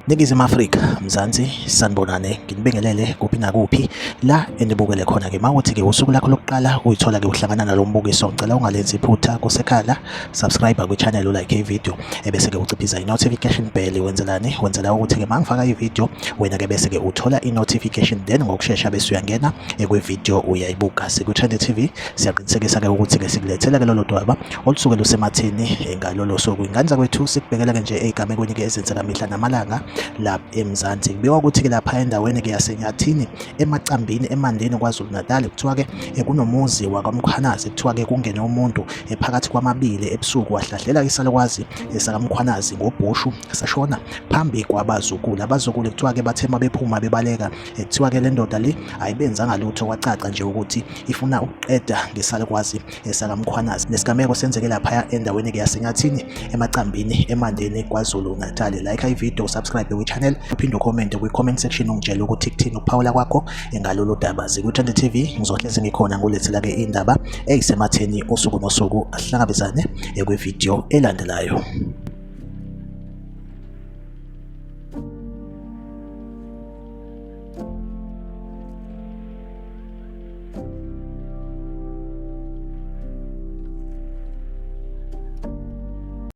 Ningizimu Afrika, Mzansi, sanibonane, nginibingelele kuphi nakuphi la enibukele khona-ke. Mawukuthi-ke usuku lakho lokuqala uyithola-ke uhlangana nalo mbukiso, ngicela ungalenzi iphutha kusekhala, subscribe kwi-channel, ulike i-video, ebese-ke uciphiza i-notification bell. Wenzelani? Wenzela ukuthi-ke mangifaka i-video wena-ke bese-ke uthola i-notification, then ngokushesha bese uyangena kwi-video uyayibuka. Siku-Trend TV siyaqinisekisa-ke ukuthi-ke sikulethela-ke lolo dwaba olusuke lusematheni ngalolo suku. Ingane zakwethu sikubekela-ke nje ey'gamekweni-ke ezenzeka mihla namalanga la eMzansi. Kubikwa ukuthi-ke lapha endaweni-ke yaseNyathini emacambini emandeni KwaZulu-Natal kuthiwa-ke kunomuzi wakamkhwanazi, kuthiwa-ke kungene umuntu phakathi kwamabili ebusuku wahlahlela isalukwazi sakamkhwanazi ngobhushu sashona phambi kwabazukulu. Abazukulu kuthiwa-ke bathe bephuma bebaleka, kuthiwa-ke le ndoda le ayibenzanga lutho, kwacaca nje ukuthi ifuna ukuqeda ngesalukwazi sakamkhwanazi. Nesigameko senzeke lapha endaweni-ke yaseNyathini emacambini emandeni KwaZulu-Natal. Like i-video, subscribe kwi-channel, uphinde ucommente kwi-comment section ungitshela ukuthi kuthini ukuphawula kwakho ngalolu daba. Siku-Trend TV ngizohlezi ngikhona ngulethela-ke indaba eyisematheni usuku nosuku. Asihlangabezane kwi-video elandelayo.